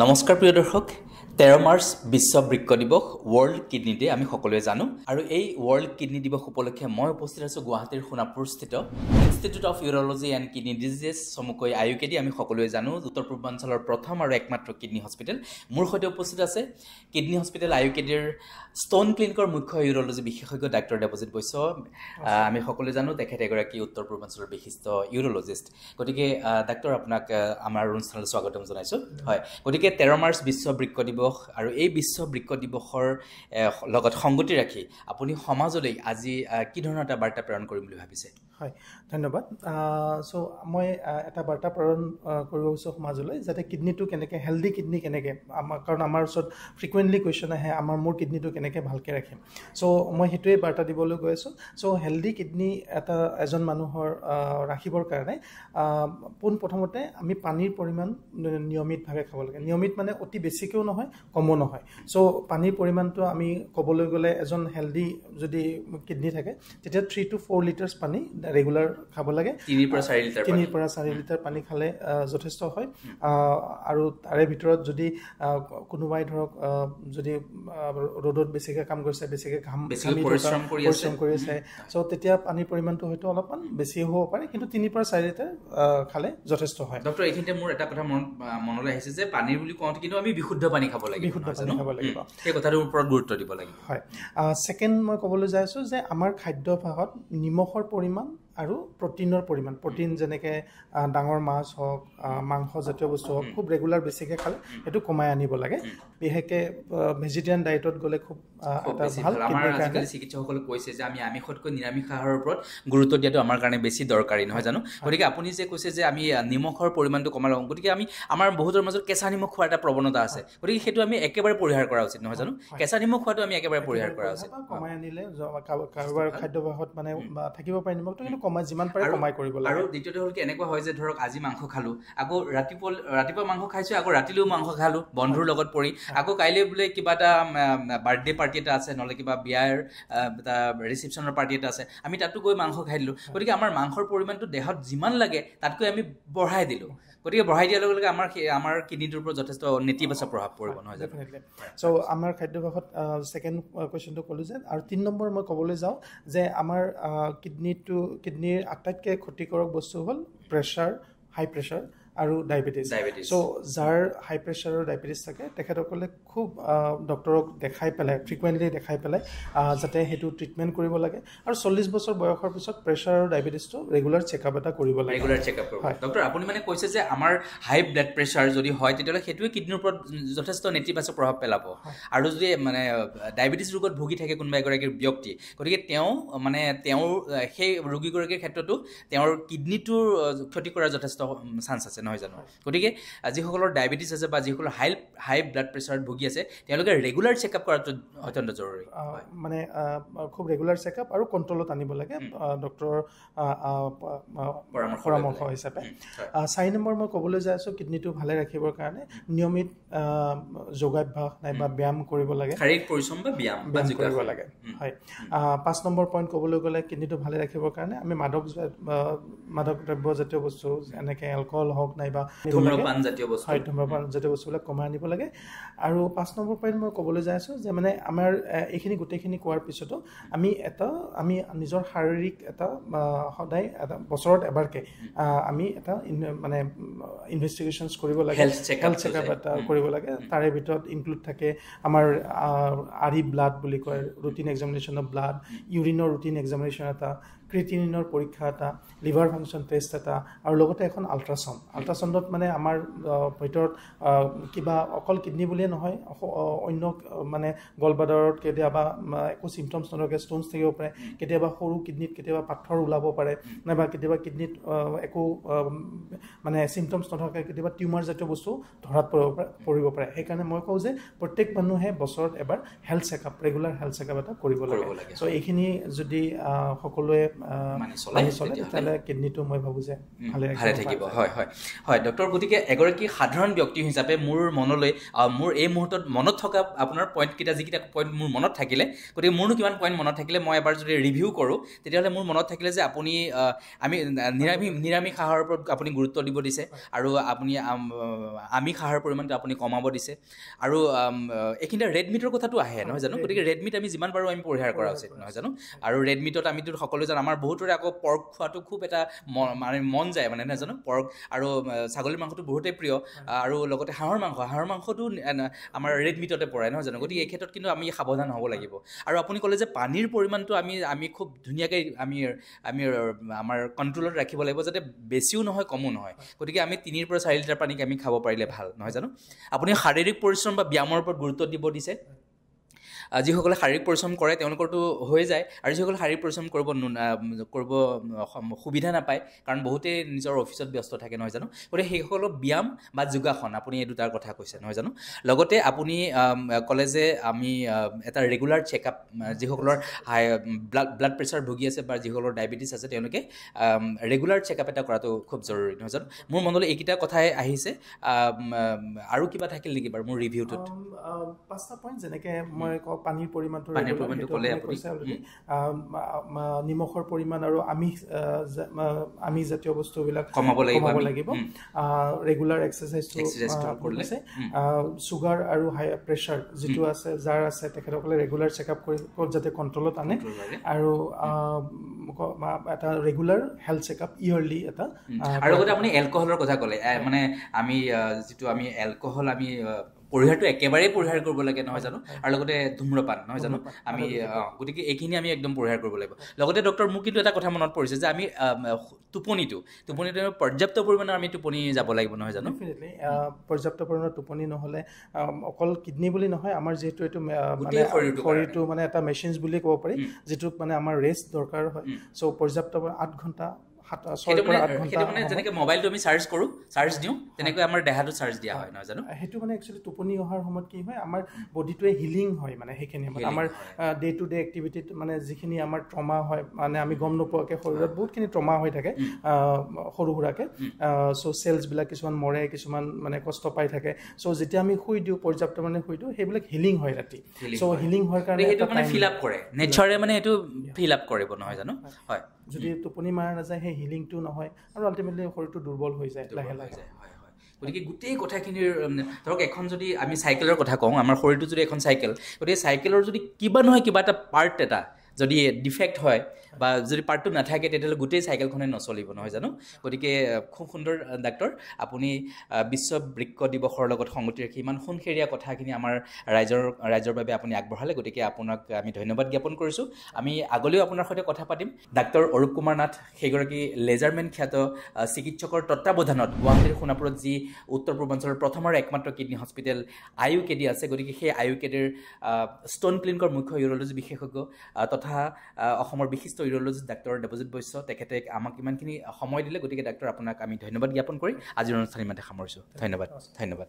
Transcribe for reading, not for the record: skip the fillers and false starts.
নমস্কাৰ প্ৰিয় দৰ্শক 13 মাৰ্চ বিশ্ব বৃক্ক দিৱস ৱৰ্ল্ড কিডনি ডে আমি সকলোৱে জানো আৰু এই ৱৰ্ল্ড কিডনি দিৱস উপলক্ষে মই উপস্থিত আছো গুৱাহাটীৰ সোণাপুৰস্থিত institute of urology and kidney diseases চমুকৈ IUKD আমি সকলোৱে জানো উত্তৰ পূৰ্বাঞ্চলৰ প্ৰথম আৰু একমাত্ৰ কিডনি হস্পিটেল মোৰ সৈতে উপস্থিত আছে কিডনি হস্পিটেল IUKDৰ ষ্টোন ক্লিনিকৰ মুখ্য ইউৰলজি বিশেষজ্ঞ ডাক্তৰ দেৱজিৎ বৈশ্য আমি সকলোৱে জানো তেখেত এগৰাকী উত্তৰ পূৰ্বাঞ্চলৰ বিশিষ্ট ইউৰলজিষ্ট গতিকে ডাক্তৰ আপোনাক আমাৰ অনুষ্ঠানলৈ স্বাগতম জনাইছো হয় গতিকে 13 মাৰ্চ বিশ্ব বৃক্ক দিৱস আৰু এই বিশ্ব বৃক্ক দিৱসৰ লগত সংগতি ৰাখি আপুনি সমাজলৈ আজি কি ধৰণৰ এটা বাৰ্তা প্ৰেৰণ কৰিম বুলি ভাবিছে হয় ধন্যবাদ সো মই এটা বাৰ্তা প্ৰেৰণ কৰিব বিচাৰিছো সমাজলৈ যাতে কিডনিটো কেনেকৈ হেলদি কিডনি কেনেকৈ কাৰণ আমাৰ ওচৰত ফ্ৰিকুৱেণ্টলি কুৱেশ্যন আহে মোৰ কিডনিটো কেনেকৈ ভালকৈ ৰাখিম সো মই সেইটোৱে বাৰ্তা দিবলৈ গৈ আছোঁ সো হেলদি কিডনি এজন মানুহৰ ৰাখিবৰ কাৰণে পোনপ্ৰথমতে আমি পানীৰ পৰিমাণ নিয়মিতভাৱে খাব লাগে নিয়মিত মানে অতি বেছিকৈও নহয় কমো নহয় সো পানীৰ পৰিমাণটো আমি ক'বলৈ গ'লে এজন হেলদি যদি কিডনি থাকে তেতিয়া 3 to 4 লিটাৰ্ছ পানী ৰেগুলাৰ খাব লাগে 3 পৰা 4 লিটাৰ পানী খালে যথেষ্ট হয় আৰু তাৰে ভিতৰত যদি কোনোবাই ধৰক যদি ৰ'দত বেছিকৈ কাম কৰিছে বেছিকৈ পৰিশ্ৰম কৰি আছে চ' তেতিয়া পানীৰ পৰিমাণটো হয়তো অলপমান বেছি হ'ব পাৰে কিন্তু 3 পৰা 4 লিটাৰ খালে যথেষ্ট হয় ডক্টৰ এইখিনিতে মোৰ এটা কথা মনলৈ আহিছে যে পানীৰ বুলি কওঁতে কিন্তু আমি বিশুদ্ধ পানী খাব লাগিব সেই কথাটোৰ ওপৰত গুৰুত্ব দিব লাগিব হয় ছেকেণ্ড মই ক'বলৈ যাই আছোঁ যে আমাৰ খাদ্যাভ্যাসত নিমখৰ পৰিমাণ আৰু প্ৰটিন যেনেকৈ ডাঙৰ মাছ হওক মাংস জাতীয় বস্তু হওক খুব ৰেগুলাৰ বেছিকৈ খালে সেইটো কমাই আনিব লাগে বিশেষকৈ ভেজিটেৰিয়ান ডায়েটত গ'লে খুব এটা ভাল আমাৰ আজিকালি চিকিৎসকসকলে কৈছে যে আমি আমিষতকৈ নিৰামিষ আহাৰৰ ওপৰত গুৰুত্ব দিয়াটো আমাৰ কাৰণে বেছি দৰকাৰী নহয় জানো গতিকে আপুনি যে কৈছে যে আমি নিমখৰ পৰিমাণটো কমাই লওঁ গতিকে আমাৰ বহুতৰ মাজত কেঁচা নিমখ খোৱাৰ এটা প্ৰৱণতা আছে গতিকে সেইটো আমি একেবাৰে পৰিহাৰ কৰা উচিত নহয় জানো কেঁচা নিমখ খোৱাটো আমি একেবাৰে পৰিহাৰ কৰা উচিত কমাই আনিলে কাৰোবাৰ খাদ্যাভ্যাসত মানে থাকিব পাৰে নিমখটো কিন্তু কমাই যিমান পাৰে কমাই কৰিব লাগে আৰু দ্বিতীয়তে হ'ল কি এনেকুৱা হয় যে ধৰক আজি মাংস খালোঁ আকৌ ৰাতিপুৱা মাংস খাইছোঁ আকৌ ৰাতিলৈও মাংস খালোঁ বন্ধুৰ লগত পৰি আকৌ কাইলৈ বোলে কিবা এটা বাৰ্থডে পাৰ্টি এটা আছে নহ'লে কিবা বিয়াৰ এটা ৰিচিপশ্যনৰ পাৰ্টি এটা আছে আমি তাতো গৈ মাংস খাই দিলোঁ গতিকে আমাৰ মাংসৰ পৰিমাণটো দেহত যিমান লাগে তাতকৈ আমি বঢ়াই দিলোঁ গতিকে বঢ়াই দিয়াৰ লগে লগে আমাৰ কিডনিটোৰ ওপৰত যথেষ্ট নেতিবাচক প্ৰভাৱ পৰিব নহয় জানো চ' আমাৰ খাদ্যাভ্যাসত ছেকেণ্ড কুৱেশ্যনটো ক'লোঁ যে আৰু 3 নম্বৰ মই ক'বলৈ যাওঁ যে আমাৰ কিডনিৰ আটাইতকৈ ক্ষতিকাৰক বস্তু হ'ল প্ৰেছাৰ হাই প্ৰেছাৰ আৰু ডায়েবেটিছ চ' যাৰ হাই প্ৰেছাৰ আৰু ডায়েবেটিছ থাকে তেখেতসকলে খুব ডক্টৰক ফ্ৰিকুৱেণ্টলি দেখাই পেলাই যাতে সেইটো ট্ৰিটমেণ্ট কৰিব লাগে আৰু 40 বছৰ বয়সৰ পিছত প্ৰেছাৰ আৰু ডায়েবেটিছটো ৰেগুলাৰ চেকআপ এটা কৰিব লাগে ডক্টৰ আপুনি মানে কৈছে যে আমাৰ হাই ব্লাড প্ৰেছাৰ যদি হয় তেতিয়াহ'লে সেইটোৱে কিডনিৰ ওপৰত যথেষ্ট নেতিবাচক প্ৰভাৱ পেলাব আৰু যদি মানে ডায়েবেটিছ ৰোগত ভুগি থাকে কোনোবা এগৰাকীৰ ব্যক্তি গতিকে তেওঁৰ সেই ৰোগীগৰাকীৰ ক্ষেত্ৰতো তেওঁৰ কিডনিটোৰ ক্ষতি কৰাৰ যথেষ্ট চান্স আছে নহয় জানো গতিকে যিসকলৰ ডায়েবেটিছ আছে বা যিসকলৰ হাই ব্লাড প্ৰেছাৰত ভুগি আছে তেওঁলোকে ৰেগুলাৰ চেকআপ কৰাটো অত্যন্ত জৰুৰী মানে খুব ৰেগুলাৰ চেকআপ আৰু কণ্ট্ৰলত আনিব লাগে ডক্টৰৰ পৰামৰ্শ হিচাপে 4 নম্বৰ মই ক'বলৈ যাই আছোঁ কিডনিটো ভালে ৰাখিবৰ কাৰণে নিয়মিত যোগাভ্যাস নাইবা ব্যায়াম কৰিব লাগে শাৰীৰিক পৰিশ্ৰম বা ব্যায়াম কৰিব লাগে হয় 5 নম্বৰ পইণ্ট ক'বলৈ গ'লে কিডনিটো ভালে ৰাখিবৰ কাৰণে আমি মাদক দ্ৰব্য জাতীয় বস্তু যেনেকৈ এলকহল হওক নাইবা ধূম্ৰপান জাতীয় বস্তুবিলাক কমাই আনিব লাগে আৰু 5 নম্বৰ পইণ্ট মই ক'বলৈ যাই আছোঁ যে মানে আমাৰ এইখিনি গোটেইখিনি কোৱাৰ পিছতো আমি নিজৰ শাৰীৰিক এটা সদায় এটা বছৰত এবাৰকৈ আমি এটা মানে ইনভেষ্টিগেশ্যনছ কৰিব লাগে হেল্থ চেকআপ এটা কৰিব লাগে তাৰে ভিতৰত ইনক্লুড থাকে আমাৰ ব্লাড বুলি কয় ৰুটিন এক্সামিনেশ্যন অফ ব্লাড ইউৰিনৰ ৰুটিন এক্সামিনেশ্যন এটা ক্ৰিটিনিনৰ পৰীক্ষা এটা লিভাৰ ফাংচন টেষ্ট এটা আৰু লগতে এখন আল্ট্ৰাচাউণ্ডত মানে আমাৰ ভিতৰত কিবা অকল কিডনি বুলিয়ে নহয় অন্য মানে গলব্লাডাৰত কেতিয়াবা একো চিমটমছ নথকাকৈ ষ্ট'নছ থাকিব পাৰে কেতিয়াবা সৰু কিডনিত কেতিয়াবা পাথৰ ওলাব পাৰে নাইবা কেতিয়াবা কিডনিত একো মানে চিমটমছ নথকাকৈ কেতিয়াবা টিউমাৰ জাতীয় বস্তু ধৰাত পৰিব পাৰে সেইকাৰণে মই কওঁ যে প্ৰত্যেক মানুহে বছৰত এবাৰ ৰেগুলাৰ হেল্থ চেকআপ এটা কৰিব লাগে চ' এইখিনি যদি সকলোৱে মানি চলে তেতিয়াহ'লে কিডনিটো মই ভাবোঁ যে ভালে থাকিব হয় হয় হয় ডক্টৰ গতিকে এগৰাকী সাধাৰণ ব্যক্তি হিচাপে মোৰ মনলৈ মোৰ এই মুহূৰ্তত মনত থকা আপোনাৰ পইণ্টকেইটা যিকেইটা পইণ্ট মোৰ মনত থাকিলে গতিকে মোৰনো কিমান পইণ্ট মনত থাকিলে মই এবাৰ যদি ৰিভিউ কৰোঁ তেতিয়াহ'লে মোৰ মনত থাকিলে যে আপুনি আমি নিৰামিষ আহাৰৰ ওপৰত আপুনি গুৰুত্ব দিব দিছে আৰু আপুনি আমিষ আহাৰৰ পৰিমাণটো আপুনি কমাব দিছে আৰু এইখিনিতে ৰেড মিটৰ কথাটো আহে নহয় জানো গতিকে ৰেড মিট আমি যিমান পাৰোঁ আমি পৰিহাৰ কৰা উচিত নহয় জানো আৰু ৰেড মিটত আমিতো সকলোৱে জানো আমাৰ বহুতৰে আকৌ পৰ্ক খোৱাটো খুব এটা মানে মন যায় মানে নহয় জানো পৰ্ক আৰু ছাগলীৰ মাংসটো বহুতেই প্ৰিয় আৰু লগতে হাঁহৰ মাংসটো আমাৰ ৰেড মিটতে পৰে নহয় জানো গতিকে এই ক্ষেত্ৰত কিন্তু আমি সাৱধান হ'ব লাগিব আৰু আপুনি ক'লে যে পানীৰ পৰিমাণটো আমি খুব ধুনীয়াকৈ আমি আমাৰ কণ্ট্ৰলত ৰাখিব লাগিব যাতে বেছিও নহয় কমো নহয় গতিকে আমি 3 পৰা 4 লিটাৰ পানীক আমি খাব পাৰিলে ভাল নহয় জানো আপুনি শাৰীৰিক পৰিশ্ৰম বা ব্যায়ামৰ ওপৰত গুৰুত্ব দিব দিছে যিসকলে শাৰীৰিক পৰিশ্ৰম কৰে তেওঁলোকৰতো হৈ যায় আৰু যিসকলে শাৰীৰিক পৰিশ্ৰম কৰিব সুবিধা নাপায় কাৰণ বহুতেই নিজৰ অফিচত ব্যস্ত থাকে নহয় জানো গতিকে সেইসকলক ব্যায়াম বা যোগাসন আপুনি এই দুটাৰ কথা কৈছে নহয় জানো লগতে আপুনি ক'লে যে আমি এটা ৰেগুলাৰ চেকআপ যিসকলৰ ব্লাড প্ৰেছাৰ ভুগি আছে বা যিসকলৰ ডায়েবেটিছ আছে তেওঁলোকে ৰেগুলাৰ চেকআপ এটা কৰাটো খুব জৰুৰী নহয় জানো মোৰ মনলৈ এইকেইটা কথাই আহিছে আৰু কিবা থাকিল নেকি বাৰু মোৰ ৰিভিউটোত 5টা পইণ্ট যেনেকৈ মই পানীৰ পৰিমাণটো ক'লে নিমখৰ পৰিমাণ আৰু আমিষ জাতীয় বস্তুবিলাক কমাব লাগিব ৰেগুলাৰ এক্সাৰচাইজটো কৰিছে চুগাৰ আৰু হাই প্ৰেছাৰ যিটো আছে যাৰ আছে তেখেতসকলে ৰেগুলাৰ চেকআপ কৰি যাতে কণ্ট্ৰলত আনে আৰু এটা ৰেগুলাৰ হেল্থ চেকআপ ইয়েৰলি এটা আৰু লগতে আপুনি এলকহলৰ কথা ক'লে মানে আমি যিটো আমি এলকহল আমি পৰিহাৰটো একেবাৰেই পৰিহাৰ কৰিব লাগে নহয় জানো আৰু লগতে ধূম্ৰপান নহয় জানো আমি গতিকে এইখিনি আমি একদম পৰিহাৰ কৰিব লাগিব লগতে ডক্টৰ মোক কিন্তু এটা কথা মনত পৰিছে যে আমি টোপনিটো পৰ্যাপ্ত পৰিমাণৰ আমি টোপনি যাব লাগিব নহয় জানো ডেফিনেটলি পৰ্যাপ্ত পৰিমাণৰ টোপনি নহ'লে অকল কিডনি বুলি নহয় আমাৰ যিহেতু এইটো মানে শৰীৰটো মানে এটা মেচিনছ বুলি ক'ব পাৰি যিটোক মানে আমাৰ ৰেষ্ট দৰকাৰ হয় চ' পৰ্যাপ্ত 8 ঘণ্টা 6 পৰা 8 ঘণ্টা মানে যেনেকৈ মোবাইলটো আমি চাৰ্জ দিওঁ তেনেকৈ আমাৰ দেহাটো চাৰ্জ দিয়া হয় নহয় জানো সেইটো মানে একচুৱেলি টোপনি অহাৰ সময়ত কি হয় আমাৰ বডিটোৱে হিলিং হয় মানে সেইখিনি আমাৰ ডে টু ডে এক্টিভিটিত মানে যিখিনি আমাৰ ট্ৰমা হয় মানে আমি গম নোপোৱাকৈ শৰীৰত বহুতখিনি ট্ৰমা হৈ থাকে সৰু সুৰাকৈ চ' চেলছবিলাক কিছুমান মৰে কিছুমান মানে কষ্ট পাই থাকে চ' যেতিয়া আমি শুই দিওঁ পৰ্যাপ্ত মানে শুই দিওঁ সেইবিলাক হিলিং হয় ৰাতি চ' হিলিং হোৱাৰ কাৰণে সেইটো মানে ফিল আপ কৰে নেচাৰে মানে সেইটো ফিল আপ কৰিব নহয় জানো হয় যদি টোপনি মাৰা নাযায় সেই হিলিংটো নহয় আৰু আল্টিমেটলি শৰীৰটো দুৰ্বল হৈ যায় লাহে লাহে গতিকে গোটেই কথাখিনিৰ ধৰক এখন যদি আমি চাইকেলৰ কথা কওঁ আমাৰ শৰীৰটো যদি এখন চাইকেল গতিকে চাইকেলৰ যদি কিবা নহয় কিবা এটা পাৰ্ট এটা যদি ডিফেক্ট হয় বা যদি পাৰ্টটো নাথাকে তেতিয়াহ'লে গোটেই চাইকেলখনে নচলিব নহয় জানো গতিকে খুব সুন্দৰ ডাক্তৰ আপুনি বিশ্ব বৃক্ক দিৱসৰ লগত সংগতি ৰাখি ইমান সোণসেৰীয়া কথাখিনি আমাৰ ৰাইজৰ বাবে আপুনি আগবঢ়ালে গতিকে আপোনাক আমি ধন্যবাদ জ্ঞাপন কৰিছোঁ আমি আগলৈও আপোনাৰ সৈতে কথা পাতিম ডাক্তৰ অৰূপ কুমাৰ নাথ সেইগৰাকী লেজাৰমেন খ্যাত চিকিৎসকৰ তত্বাৱধানত গুৱাহাটীৰ সোণাপুৰত যি উত্তৰ পূৰ্বাঞ্চলৰ প্ৰথম আৰু একমাত্ৰ কিডনী হস্পিটেল IUKD আছে গতিকে সেই IUKDৰ ষ্ট'ন ক্লিনিকৰ মুখ্য ইউৰ'লজি বিশেষজ্ঞ তথা অসমৰ বিশিষ্ট ইউৰ'লজিষ্ট ডাক্তৰ দেৱজিৎ বৈশ্য তেখেতে আমাক ইমানখিনি সময় দিলে গতিকে ডাক্তৰ আপোনাক আমি ধন্যবাদ জ্ঞাপন কৰি আজিৰ অনুষ্ঠান ইমানতে সামৰিছোঁ ধন্যবাদ